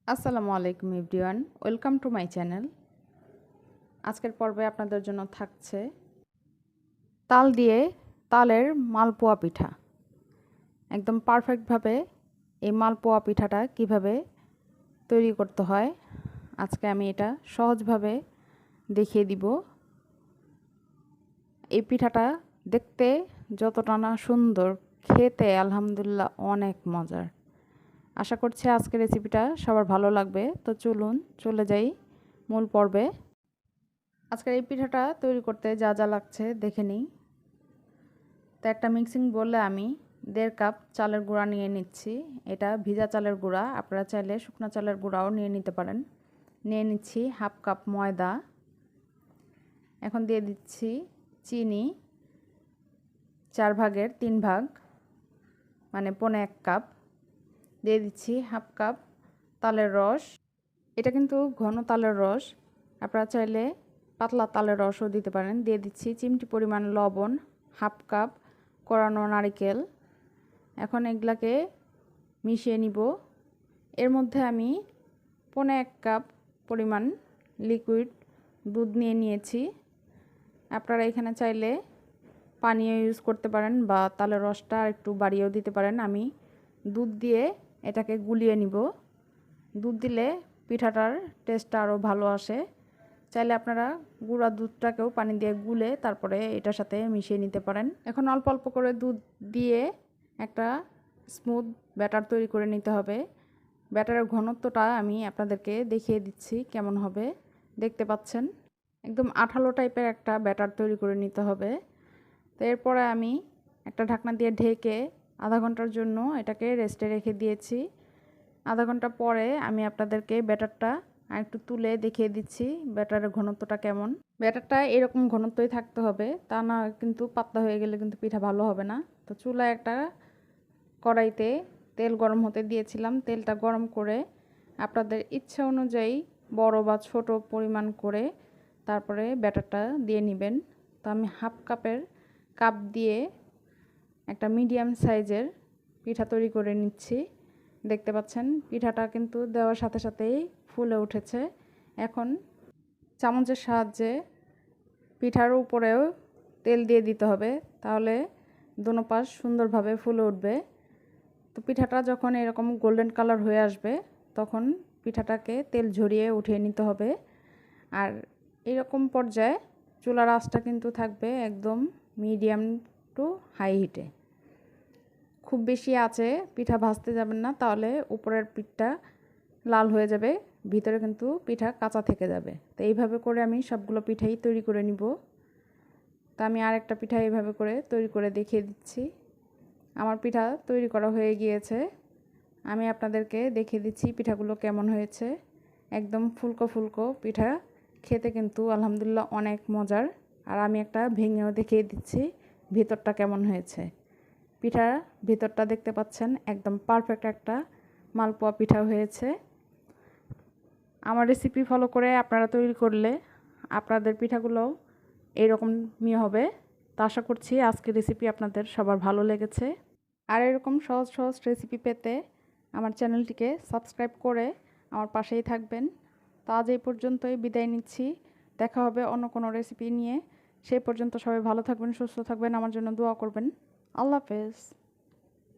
আসসালামু আলাইকুম everyone, welcome to my channel. আজকের পর্বে আপনাদের জন্য থাকছে তাল দিয়ে তালের মালপোয়া পিঠা। একদম পারফেক্টভাবে এই মালপোয়া পিঠাটা কিভাবে তৈরি করতে হয় আজকে আমি এটা সহজভাবে দেখিয়ে দিব। এই পিঠাটা দেখতে যতটা না সুন্দর, খেতে আলহামদুলিল্লাহ অনেক মজার। আশা করছি আজকের রেসিপিটা সবার ভালো লাগবে। তো চলুন চলে যাই মূল পর্বে। আজকের এই পিঠাটা তৈরি করতে যা যা লাগছে দেখে নিই। তো একটা মিক্সিং বোলে আমি 1.5 কাপ চালের গুঁড়া নিয়ে নিচ্ছি। এটা ভিজা চালের গুঁড়া, আপনারা চাইলে শুকনো চালের গুঁড়াও নিয়ে নিতে পারেন। নিয়ে নিচ্ছি 1/2 কাপ ময়দা। এখন দিয়ে দিচ্ছি চিনি 4 ভাগের 3 ভাগ, মানে 1.25 কাপ। দিয়ে দিচ্ছি 1/2 কাপ তালের রস। এটা কিন্তু ঘন তালের রস, আপনারা চাইলে পাতলা তালের রসও দিতে পারেন। দিয়ে দিচ্ছি চিমটি পরিমাণ লবণ, 1/2 কাপ কোরানো নারকেল। এখন এগুলাকে মিশিয়ে নিব। এর মধ্যে আমি 1.25 কাপ পরিমাণ লিকুইড দুধ নিয়ে নিয়েছি। আপনারা এখানে চাইলে পানীয় ইউজ করতে পারেন বা তালের রসটা একটু বাড়িয়েও দিতে পারেন। আমি দুধ দিয়ে এটাকে গুলিয়ে নিব। দুধ দিলে পিঠাটার টেস্টটা আরও ভালো আসে। চাইলে আপনারা গুঁড়া দুধটাকেও পানি দিয়ে গুলে তারপরে এটার সাথে মিশিয়ে নিতে পারেন। এখন অল্প অল্প করে দুধ দিয়ে একটা স্মুথ ব্যাটার তৈরি করে নিতে হবে। ব্যাটারের ঘনত্বটা আমি আপনাদেরকে দেখিয়ে দিচ্ছি কেমন হবে। দেখতে পাচ্ছেন একদম আঠালো টাইপের একটা ব্যাটার তৈরি করে নিতে হবে। তো এরপরে আমি একটা ঢাকনা দিয়ে ঢেকে আধা ঘন্টার জন্য এটাকে রেস্টে রেখে দিয়েছি। আধা ঘন্টা পরে আমি আপনাদেরকে ব্যাটারটা একটু তুলে দেখিয়ে দিচ্ছি ব্যাটারের ঘনত্বটা কেমন। ব্যাটারটা এরকম ঘনত্বই থাকতে হবে, তা না কিন্তু পাতলা হয়ে গেলে কিন্তু পিঠা ভালো হবে না। তো চুলায় একটা কড়াইতে তেল গরম হতে দিয়েছিলাম। তেলটা গরম করে আপনাদের ইচ্ছা অনুযায়ী বড় বা ছোট পরিমাণ করে তারপরে ব্যাটারটা দিয়ে নেবেন। তো আমি 1/2 কাপের কাপ দিয়ে একটা মিডিয়াম সাইজের পিঠা তৈরি করে নিচ্ছি। দেখতে পাচ্ছেন পিঠাটা কিন্তু দেওয়ার সাথে সাথেই ফুলে উঠেছে। এখন চামচের সাহায্যে পিঠার উপরেও তেল দিয়ে দিতে হবে, তাহলে দোনো পাশ সুন্দরভাবে ফুলে উঠবে। তো পিঠাটা যখন এরকম গোল্ডেন কালার হয়ে আসবে তখন পিঠাটাকে তেল ঝরিয়ে উঠিয়ে নিতে হবে। আর এরকম পর্যায়ে চুলার আঁচটা কিন্তু থাকবে একদম মিডিয়াম টু হাই হিটে। খুব বেশি আঁচে পিঠা ভাজতে যাবেন না, তাহলে উপরের পিঠটা লাল হয়ে যাবে, ভিতরে কিন্তু পিঠা কাঁচা থেকে যাবে। তো এইভাবে করে আমি সবগুলো পিঠাই তৈরি করে নিব। তো আমি আরেকটা পিঠা এইভাবে করে তৈরি করে দেখিয়ে দিচ্ছি। আমার পিঠা তৈরি করা হয়ে গিয়েছে। আমি আপনাদেরকে দেখিয়ে দিচ্ছি পিঠাগুলো কেমন হয়েছে। একদম ফুলকো ফুলকো পিঠা, খেতে কিন্তু আলহামদুলিল্লাহ অনেক মজার। আর আমি একটা ভেঙেও দেখিয়ে দিচ্ছি ভিতরটা কেমন হয়েছে। পিঠার ভিতরটা দেখতে পাচ্ছেন একদম পারফেক্ট একটা মালপোয়া পিঠা হয়েছে। আমার রেসিপি ফলো করে আপনারা তৈরি করলে আপনাদের পিঠাগুলোও এইরকমই হবে। তো আশা করছি আজকের রেসিপি আপনাদের সবার ভালো লেগেছে। আর এরকম সহজ সহজ রেসিপি পেতে আমার চ্যানেলটিকে সাবস্ক্রাইব করে আমার পাশেই থাকবেন। তো আজ এই পর্যন্তই বিদায় নিচ্ছি। দেখা হবে অন্য কোনো রেসিপি নিয়ে। সেই পর্যন্ত সবাই ভালো থাকবেন, সুস্থ থাকবেন, আমার জন্য দোয়া করবেন। আল্লাহ হাফেজ।